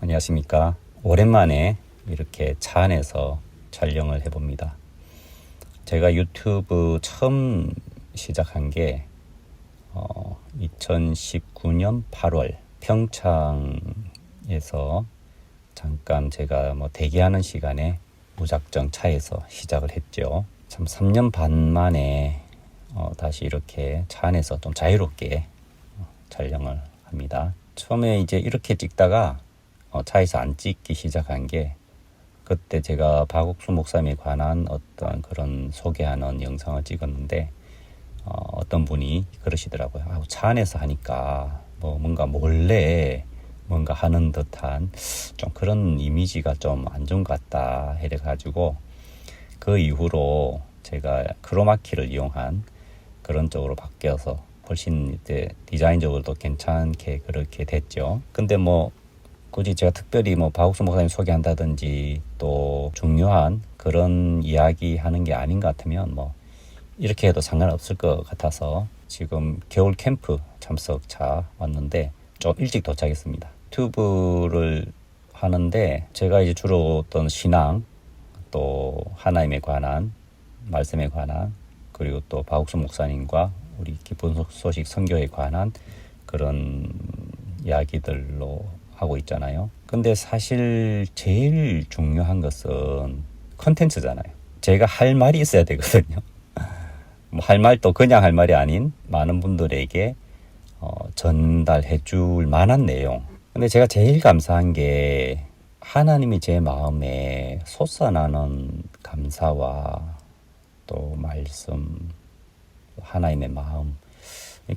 안녕하십니까. 오랜만에 이렇게 차 안에서 촬영을 해봅니다. 제가 유튜브 처음 시작한 게 2019년 8월 평창에서 잠깐 제가 대기하는 시간에 무작정 차에서 시작을 했죠. 참 3년 반 만에 다시 이렇게 차 안에서 좀 자유롭게 촬영을 합니다. 처음에 이제 이렇게 찍다가 차에서 안 찍기 시작한 게, 그때 제가 박옥수 목사님에 관한 어떤 그런 소개하는 영상을 찍었는데 어떤 분이 그러시더라고요. 차 안에서 하니까 뭔가 몰래 뭔가 하는 듯한 좀 그런 이미지가 좀 안 좋은 것 같다 해가지고, 그 이후로 제가 크로마키를 이용한 그런 쪽으로 바뀌어서 훨씬 이제 디자인적으로도 괜찮게 그렇게 됐죠. 근데 굳이 제가 특별히 박옥수 목사님 소개한다든지 또 중요한 그런 이야기 하는 게 아닌 것 같으면 이렇게 해도 상관없을 것 같아서 지금 겨울 캠프 참석차 왔는데 좀 일찍 도착했습니다. 유튜브를 하는데 제가 이제 주로 어떤 신앙, 또 하나님에 관한 말씀에 관한, 그리고 또 박옥수 목사님과 우리 기쁜 소식 선교에 관한 그런 이야기들로 하고 있잖아요. 근데 사실 제일 중요한 것은 컨텐츠잖아요. 제가 할 말이 있어야 되거든요. 할 말도 그냥 할 말이 아닌 많은 분들에게 전달해 줄 만한 내용. 근데 제가 제일 감사한 게 하나님이 제 마음에 솟아나는 감사와 또 말씀, 하나님의 마음,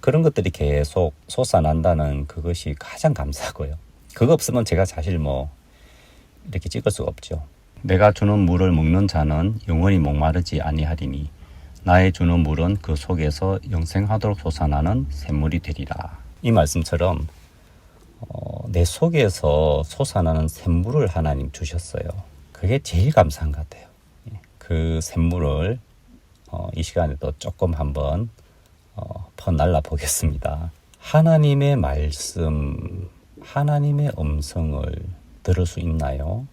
그런 것들이 계속 솟아난다는 그것이 가장 감사하고요. 그거 없으면 제가 사실 이렇게 찍을 수가 없죠. 내가 주는 물을 먹는 자는 영원히 목마르지 아니하리니 나의 주는 물은 그 속에서 영생하도록 솟아나는 샘물이 되리라. 이 말씀처럼 내 속에서 솟아나는 샘물을 하나님 주셨어요. 그게 제일 감사한 것 같아요. 그 샘물을 이 시간에도 조금 한번 퍼날라 보겠습니다. 하나님의 말씀, 하나님의 음성을 들을 수 있나요?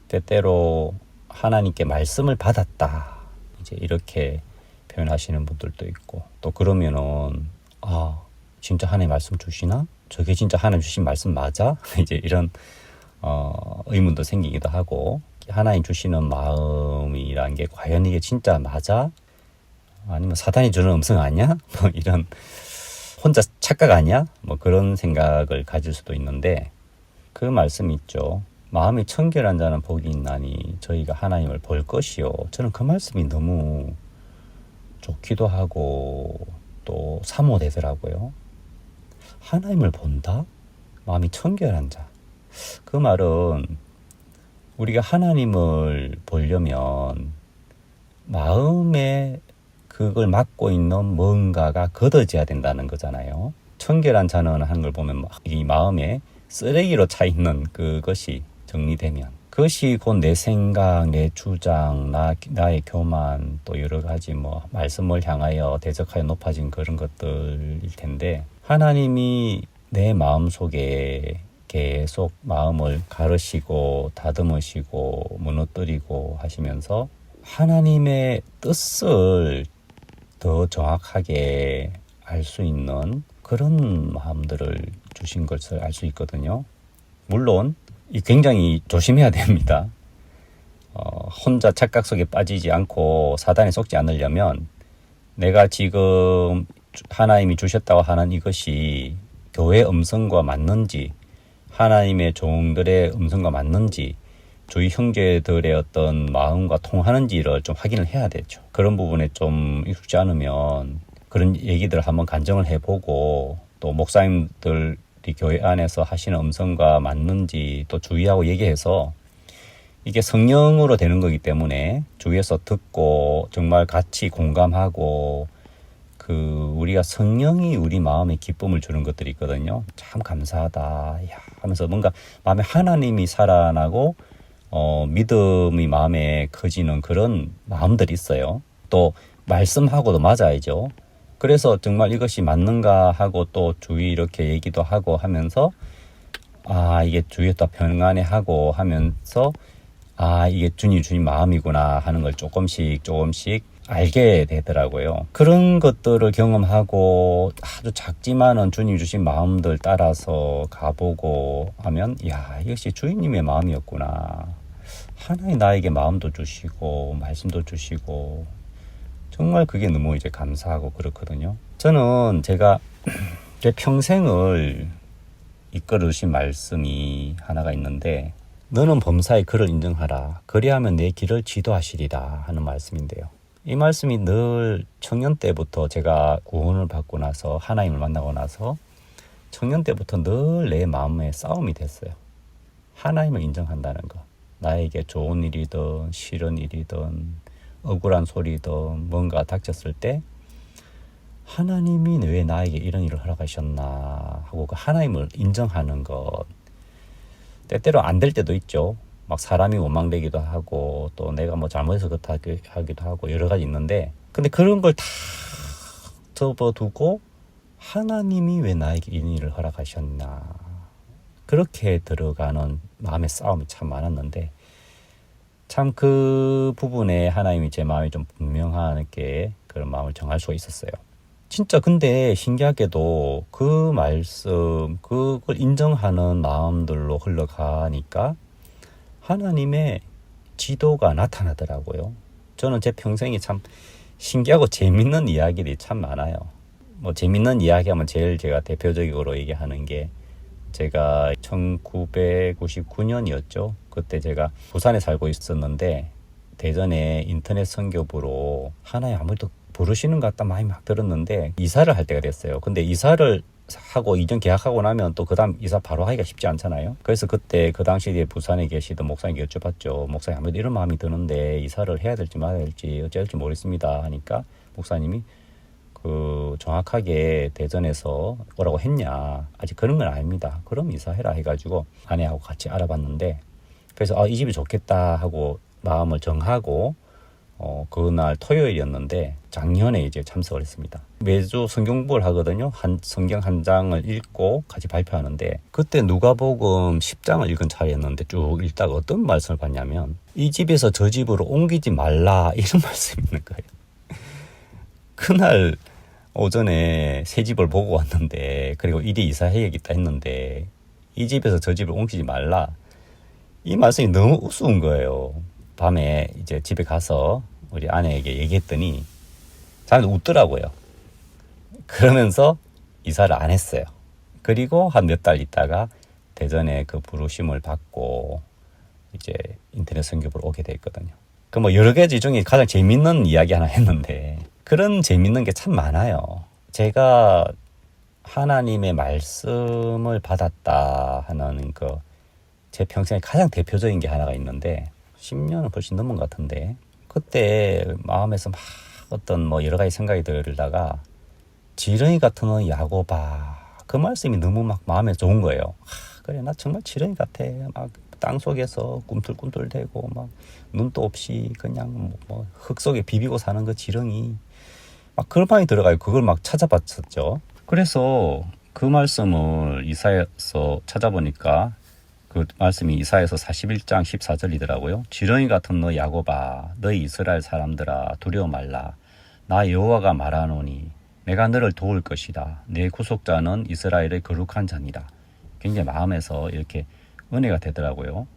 때때로 하나님께 말씀을 받았다, 이제 이렇게 표현하시는 분들도 있고, 또 그러면은 진짜 하나님 말씀 주시나? 저게 진짜 하나님 주신 말씀 맞아? 이제 이런 의문도 생기기도 하고, 하나님 주시는 마음이란 게 과연 이게 진짜 맞아? 아니면 사단이 주는 음성 아니야? 이런 혼자 착각 아니야? 그런 생각을 가질 수도 있는데, 그 말씀이 있죠. 마음이 청결한 자는 복이 있나니 저희가 하나님을 볼 것이요. 저는 그 말씀이 너무 좋기도 하고 또 사모되더라고요. 하나님을 본다? 마음이 청결한 자. 그 말은 우리가 하나님을 보려면 마음에 그걸 맡고 있는 뭔가가 걷어져야 된다는 거잖아요. 청결한 자는 하는 걸 보면 이 마음에 쓰레기로 차 있는 그것이 정리되면, 그것이 곧 내 생각, 내 주장, 나의 교만, 또 여러 가지 말씀을 향하여 대적하여 높아진 그런 것들일 텐데, 하나님이 내 마음 속에 계속 마음을 가르시고 다듬으시고 무너뜨리고 하시면서 하나님의 뜻을 더 정확하게 알 수 있는 그런 마음들을 주신 것을 알 수 있거든요. 물론 굉장히 조심해야 됩니다. 혼자 착각 속에 빠지지 않고 사단에 속지 않으려면, 내가 지금 하나님이 주셨다고 하는 이것이 교회의 음성과 맞는지, 하나님의 종들의 음성과 맞는지, 저희 형제들의 어떤 마음과 통하는지를 좀 확인을 해야 되죠. 그런 부분에 좀 익숙지 않으면 그런 얘기들을 한번 간증을 해보고, 또 목사님들이 교회 안에서 하시는 음성과 맞는지 또 주의하고 얘기해서, 이게 성령으로 되는 거기 때문에 주위에서 듣고 정말 같이 공감하고, 우리가 성령이 우리 마음에 기쁨을 주는 것들이 있거든요. 참 감사하다 하면서 뭔가 마음에 하나님이 살아나고 믿음이 마음에 커지는 그런 마음들이 있어요. 또 말씀하고도 맞아야죠. 그래서 정말 이것이 맞는가 하고 또 주위 이렇게 얘기도 하고 하면서 이게 주위에 평안해하고 하면서 이게 주님 마음이구나 하는 걸 조금씩 알게 되더라고요. 그런 것들을 경험하고 아주 작지만은 주님 주신 마음들 따라서 가보고 하면 역시 주님의 마음이었구나. 하나님 나에게 마음도 주시고 말씀도 주시고 정말 그게 너무 이제 감사하고 그렇거든요. 저는 제가 제 평생을 이끌어 주신 말씀이 하나가 있는데, 너는 범사의 그를 인정하라. 그리하면 내 길을 지도하시리라 하는 말씀인데요. 이 말씀이 늘 청년 때부터, 제가 구원을 받고 나서 하나님을 만나고 나서 청년 때부터 늘 내 마음에 싸움이 됐어요. 하나님을 인정한다는 거. 나에게 좋은 일이든 싫은 일이든 억울한 소리든 뭔가 닥쳤을 때 하나님이 왜 나에게 이런 일을 허락하셨나 하고 그 하나님을 인정하는 것. 때때로 안 될 때도 있죠. 막 사람이 원망되기도 하고 또 내가 뭐 잘못해서 그렇다 하기도 하고 여러 가지 있는데, 근데 그런 걸 다 접어두고 하나님이 왜 나에게 이런 일을 허락하셨나, 그렇게 들어가는 마음의 싸움이 참 많았는데, 참 그 부분에 하나님이 제 마음이 좀 분명하게 그런 마음을 정할 수가 있었어요. 진짜 근데 신기하게도 그 말씀, 그걸 인정하는 마음들로 흘러가니까 하나님의 지도가 나타나더라고요. 저는 제 평생이 참 신기하고 재밌는 이야기들이 참 많아요. 뭐 재밌는 이야기하면 제일 제가 대표적으로 얘기하는 게, 제가 1999년이었죠. 그때 제가 부산에 살고 있었는데 대전에 인터넷 선교부로 하나님 아무래도 부르시는 것 같다 많이 막 들었는데 이사를 할 때가 됐어요. 근데 이사를 하고 이전 계약하고 나면 또 그 다음 이사 바로 하기가 쉽지 않잖아요. 그래서 그때 그 당시에 부산에 계시던 목사님께 여쭤봤죠. 목사님, 아무래도 이런 마음이 드는데 이사를 해야 될지 말아야 될지 어찌 될지 모르겠습니다 하니까 목사님이 정확하게 대전에서 오라고 했냐, 아직 그런 건 아닙니다. 그럼 이사해라 해가지고 아내하고 같이 알아봤는데, 그래서 이 집이 좋겠다 하고 마음을 정하고 그날 토요일이었는데 작년에 이제 참석을 했습니다. 매주 성경 공부를 하거든요. 성경 한 장을 읽고 같이 발표하는데, 그때 누가복음 10장을 읽은 차례였는데 쭉 읽다가 어떤 말씀을 봤냐면, 이 집에서 저 집으로 옮기지 말라, 이런 말씀이 있는 거예요. 그날 오전에 새 집을 보고 왔는데, 그리고 이리 이사해야겠다 했는데 이 집에서 저 집을 옮기지 말라, 이 말씀이 너무 우스운 거예요. 밤에 이제 집에 가서 우리 아내에게 얘기했더니 저한테 웃더라고요. 그러면서 이사를 안 했어요. 그리고 한 몇 달 있다가 대전에 그 부르심을 받고 이제 인터넷 선교부로 오게 됐거든요. 그 뭐 여러 가지 중에 가장 재밌는 이야기 하나 했는데, 그런 재밌는 게 참 많아요. 제가 하나님의 말씀을 받았다 하는 제 평생에 가장 대표적인 게 하나가 있는데, 10년은 훨씬 넘은 것 같은데, 그때 마음에서 막 어떤 여러 가지 생각이 들다가 지렁이 같은 너 야고바, 그 말씀이 너무 막 마음에 좋은 거예요. 그래, 나 정말 지렁이 같아. 막 땅속에서 꿈틀꿈틀대고 막 눈도 없이 그냥 흙 속에 비비고 사는 그 지렁이, 막 그런 마음이 들어가요. 그걸 막 찾아봤었죠. 그래서 그 말씀을 이사야서 찾아보니까 그 말씀이 이사야서 41장 14절이더라고요. 지렁이 같은 너 야고바, 너희 이스라엘 사람들아 두려워 말라. 나 여호와가 말하노니 내가 너를 도울 것이다. 내 구속자는 이스라엘의 거룩한 자니라. 굉장히 마음에서 이렇게 은혜가 되더라고요.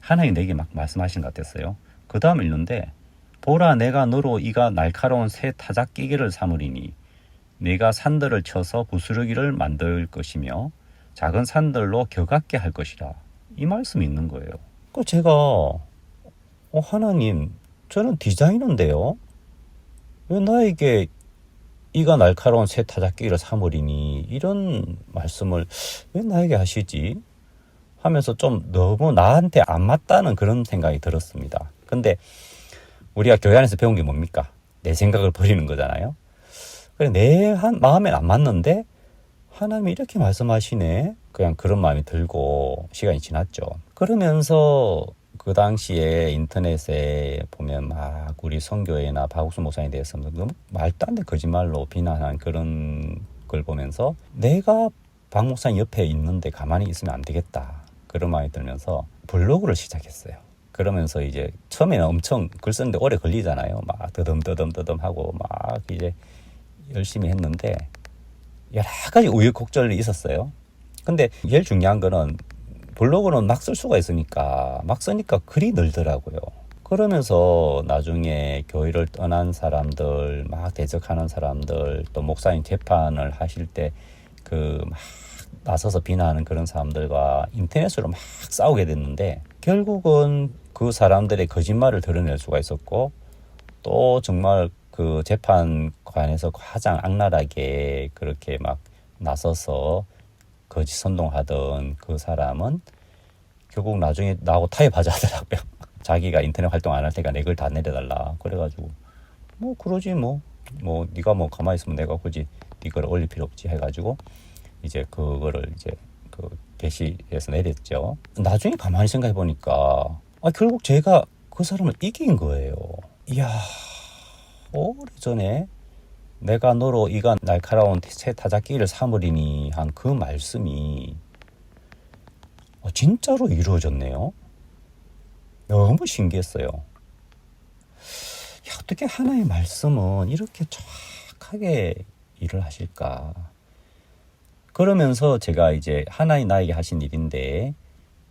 하나님 내게 막 말씀하신 것 같았어요. 그 다음 읽는데, 보라 내가 너로 이가 날카로운 새 타작기계를 삼으리니 내가 산들을 쳐서 부스러기를 만들 것이며 작은 산들로 겨같게 할 것이라. 이 말씀이 있는 거예요. 그 제가 하나님, 저는 디자이너인데요, 왜 나에게 이가 날카로운 새 타작기를 삼으리니 이런 말씀을 왜 나에게 하시지 하면서 좀 너무 나한테 안 맞다는 그런 생각이 들었습니다. 근데 우리가 교회 안에서 배운 게 뭡니까? 내 생각을 버리는 거잖아요. 그래, 내 마음에 안 맞는데 하나님이 이렇게 말씀하시네. 그냥 그런 마음이 들고 시간이 지났죠. 그러면서 그 당시에 인터넷에 보면 막 우리 선교회나 박욱수 목사님에 대해서 너무 말도 안 돼 거짓말로 비난한 그런 걸 보면서, 내가 박 목사님 옆에 있는데 가만히 있으면 안 되겠다. 그런 마음이 들면서 블로그를 시작했어요. 그러면서 이제 처음에는 엄청 글 쓰는데 오래 걸리잖아요. 막 더듬 하고 막 이제 열심히 했는데 여러 가지 우여곡절이 있었어요. 근데 제일 중요한 거는 블로그는 막 쓸 수가 있으니까 막 쓰니까 글이 늘더라고요. 그러면서 나중에 교회를 떠난 사람들, 막 대적하는 사람들, 또 목사님 재판을 하실 때 그 막 나서서 비난하는 그런 사람들과 인터넷으로 막 싸우게 됐는데 결국은 그 사람들의 거짓말을 드러낼 수가 있었고 또 정말 그 재판관에서 가장 악랄하게 그렇게 막 나서서 거짓 선동하던 그 사람은 결국 나중에 나하고 타협하자 하더라고요. 자기가 인터넷 활동 안 할 테니까 내 글 다 내려달라. 그래가지고 뭐 그러지 뭐 네가 뭐 가만히 있으면 내가 굳이 네 글을 올릴 필요 없지 해가지고 이제 그거를 이제 그 게시해서 내렸죠. 나중에 가만히 생각해 보니까 결국 제가 그 사람을 이긴 거예요. 이야, 오래전에 내가 너로 이가 날카로운 새 타작기를 삼으리니 한 그 말씀이 진짜로 이루어졌네요. 너무 신기했어요. 어떻게 하나의 말씀은 이렇게 정확하게 일을 하실까? 그러면서 제가 이제 하나님 나에게 하신 일인데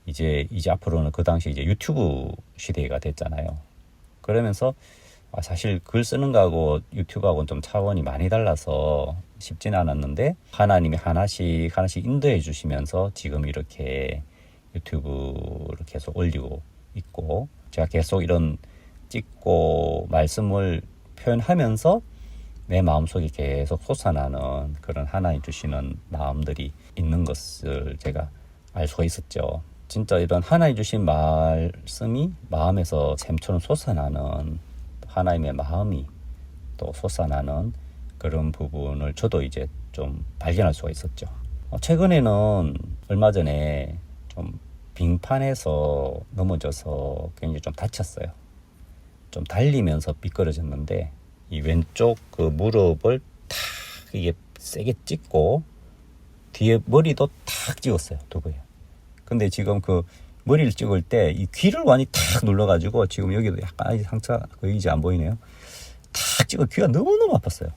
이제 앞으로는 그 당시 이제 유튜브 시대가 됐잖아요. 그러면서 사실 글 쓰는 거하고 유튜브하고는 좀 차원이 많이 달라서 쉽지는 않았는데 하나님이 하나씩 인도해 주시면서 지금 이렇게 유튜브를 계속 올리고 있고 제가 계속 이런 찍고 말씀을 표현하면서 내 마음속에 계속 솟아나는 그런 하나님 주시는 마음들이 있는 것을 제가 알 수가 있었죠. 진짜 이런 하나님 주신 말씀이 마음에서 샘처럼 솟아나는 하나님의 마음이 또 솟아나는 그런 부분을 저도 이제 좀 발견할 수가 있었죠. 최근에는 얼마 전에 좀 빙판에서 넘어져서 굉장히 좀 다쳤어요. 좀 달리면서 미끄러졌는데 이 왼쪽 그 무릎을 탁 이게 세게 찍고 뒤에 머리도 탁 찍었어요. 두부에. 근데 지금 그 머리를 찍을 때 이 귀를 완전히 탁 눌러가지고 지금 여기도 약간 아직 상처가 거의 이제 안 보이네요. 탁 찍어 귀가 너무너무 아팠어요.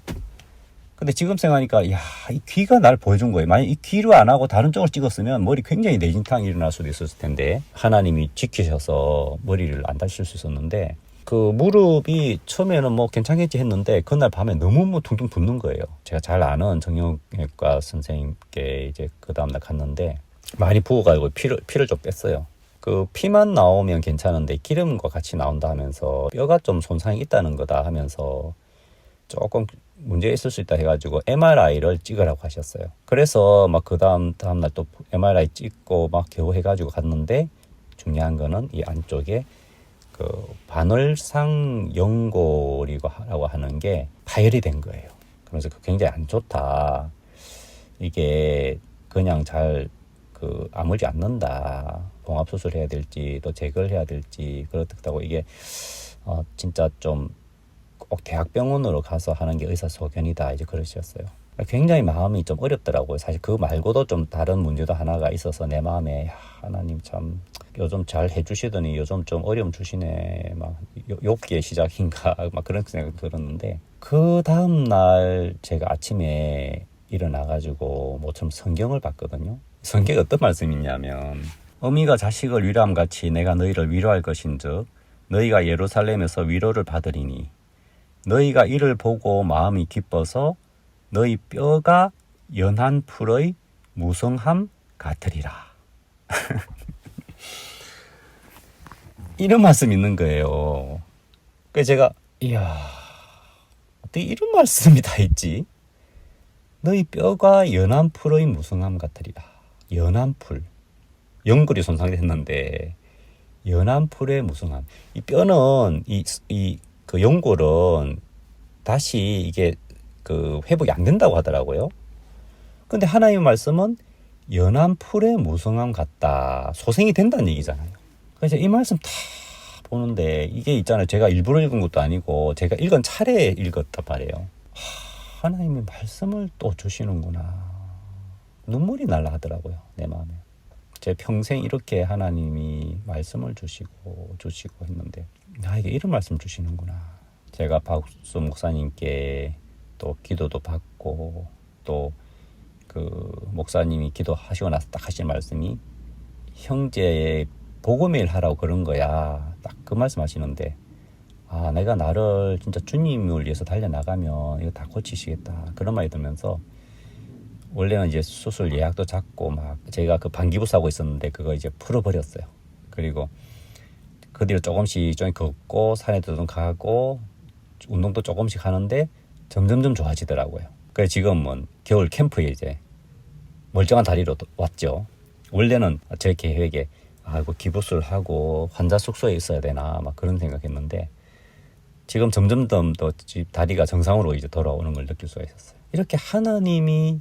근데 지금 생각하니까 야, 이 귀가 날 보여준 거예요. 만약 이 귀로 안 하고 다른 쪽을 찍었으면 머리 굉장히 내진탕이 일어날 수도 있었을 텐데 하나님이 지키셔서 머리를 안 다칠 수 있었는데 그 무릎이 처음에는 뭐 괜찮겠지 했는데 그날 밤에 너무 둥둥 붓는 거예요. 제가 잘 아는 정형외과 선생님께 이제 그 다음날 갔는데 많이 부어가지고 피를 좀 뺐어요. 그 피만 나오면 괜찮은데 기름과 같이 나온다 하면서 뼈가 좀 손상이 있다는 거다 하면서 조금 문제 있을 수 있다 해가지고 MRI를 찍으라고 하셨어요. 그래서 막 그 다음날 또 MRI 찍고 막 겨우 해가지고 갔는데 중요한 거는 이 안쪽에 그 반월상 연골이라고 하는 게 파열이 된 거예요. 그래서 굉장히 안 좋다. 이게 그냥 잘 아물지 않는다. 봉합수술 해야 될지 또 제거를 해야 될지 그렇다고 이게 진짜 좀 꼭 대학병원으로 가서 하는 게 의사소견이다 이제 그러셨어요. 굉장히 마음이 좀 어렵더라고요. 사실 그 말고도 좀 다른 문제도 하나가 있어서 내 마음에 하나님 참 요즘 잘 해주시더니 요즘 좀 어려움 주시네 막 욕기의 시작인가 막 그런 생각이 들었는데 그 다음날 제가 아침에 일어나가지고 뭐좀 성경을 봤거든요. 성경에 어떤 말씀이 있냐면 어미가 자식을 위로함같이 내가 너희를 위로할 것인즉 너희가 예루살렘에서 위로를 받으리니 너희가 이를 보고 마음이 기뻐서 너희 뼈가 연한 풀의 무성함 같으리라. 이런 말씀이 있는 거예요. 그래서 제가 이야 어떻게 이런 말씀이 다 있지? 너희 뼈가 연한 풀의 무성함 같으리라. 연한 풀. 연골이 손상됐는데 연한 풀의 무성함. 이 뼈는 그 연골은 다시 이게 그 회복이 안 된다고 하더라고요. 근데 하나님의 말씀은 연한 풀의 무성함 같다. 소생이 된다는 얘기잖아요. 그래서 이 말씀 다 보는데 이게 있잖아요. 제가 일부러 읽은 것도 아니고 제가 읽은 차례에 읽었단 말이에요. 하나님의 말씀을 또 주시는구나. 눈물이 날라 하더라고요. 내 마음에. 제 평생 이렇게 하나님이 말씀을 주시고 했는데 나에게 이런 말씀 주시는구나. 제가 박수 목사님께 또 기도도 받고 또 그 목사님이 기도하시고 나서 딱 하신 말씀이 형제의 복음일 하라고 그런 거야. 딱 그 말씀 하시는데 아, 내가 나를 진짜 주님을 위해서 달려나가면 이거 다 고치시겠다. 그런 말이 들면서 원래는 이제 수술 예약도 잡고 막 제가 그 방기부스 하고 있었는데 그거 이제 풀어버렸어요. 그리고 그 뒤로 조금씩 좀 걷고 산에도 좀 가고 운동도 조금씩 하는데 점점점 좋아지더라고요. 그래서 지금은 겨울 캠프에 이제 멀쩡한 다리로 왔죠. 원래는 제 계획에 이거 기부스를 하고 환자 숙소에 있어야 되나 막 그런 생각했는데 지금 점점점 더 다리가 정상으로 이제 돌아오는 걸 느낄 수가 있었어요. 이렇게 하나님이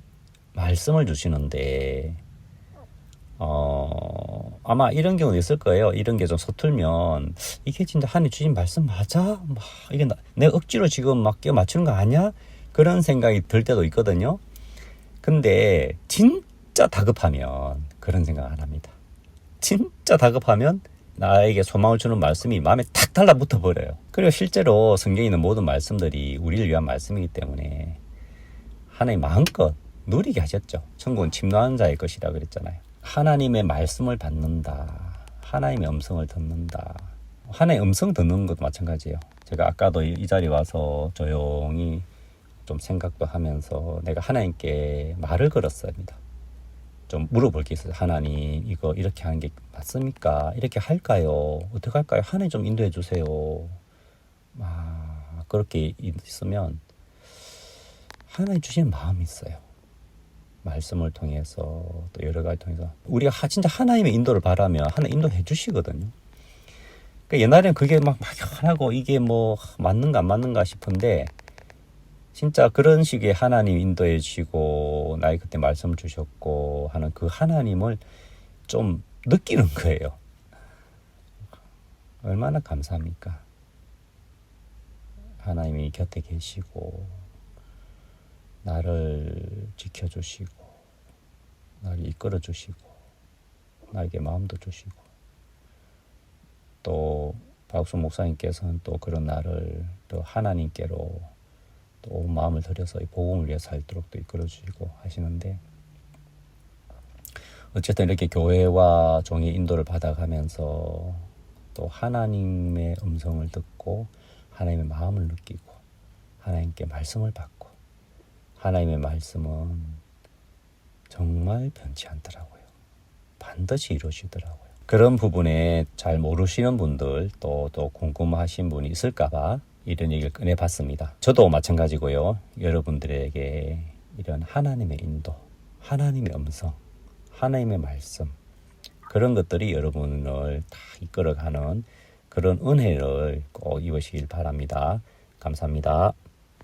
말씀을 주시는데 아마 이런 경우도 있을 거예요. 이런 게 좀 서툴면 이게 진짜 하나님 주신 말씀 맞아? 막 이게 내가 억지로 지금 막 끼워 맞추는 거 아니야? 그런 생각이 들 때도 있거든요. 근데 진짜 다급하면 그런 생각 안 합니다. 진짜 다급하면 나에게 소망을 주는 말씀이 마음에 탁 달라붙어 버려요. 그리고 실제로 성경에 있는 모든 말씀들이 우리를 위한 말씀이기 때문에 하나님 마음껏 누리게 하셨죠. 천국은 침노하는 자의 것이라 그랬잖아요. 하나님의 말씀을 받는다. 하나님의 음성을 듣는다. 하나님의 음성 듣는 것도 마찬가지예요. 제가 아까도 이 자리에 와서 조용히 좀 생각도 하면서 내가 하나님께 말을 걸었습니다. 좀 물어볼 게 있어요. 하나님 이거 이렇게 하는 게 맞습니까? 이렇게 할까요? 어떻게 할까요? 하나님 좀 인도해 주세요. 그렇게 있으면 하나님 주시는 마음이 있어요. 말씀을 통해서 또 여러 가지 통해서 우리가 진짜 하나님의 인도를 바라면 하나님 인도해 주시거든요. 그러니까 옛날에는 그게 막 막연하고 이게 뭐 맞는가 안 맞는가 싶은데 진짜 그런 식의 하나님 인도해 주시고 나의 그때 말씀을 주셨고 하는 그 하나님을 좀 느끼는 거예요. 얼마나 감사합니까? 하나님이 곁에 계시고 나를 지켜주시고 나를 이끌어주시고 나에게 마음도 주시고 또 박수 목사님께서는 또 그런 나를 또 하나님께로 또 온 마음을 들여서 이 복음을 위해 살도록 또 이끌어주시고 하시는데 어쨌든 이렇게 교회와 종의 인도를 받아가면서 또 하나님의 음성을 듣고 하나님의 마음을 느끼고 하나님께 말씀을 받고 하나님의 말씀은 정말 변치 않더라고요. 반드시 이루어지더라고요. 그런 부분에 잘 모르시는 분들 또 궁금하신 분이 있을까봐 이런 얘기를 꺼내봤습니다. 저도 마찬가지고요. 여러분들에게 이런 하나님의 인도, 하나님의 음성, 하나님의 말씀 그런 것들이 여러분을 다 이끌어가는 그런 은혜를 꼭 입으시길 바랍니다. 감사합니다.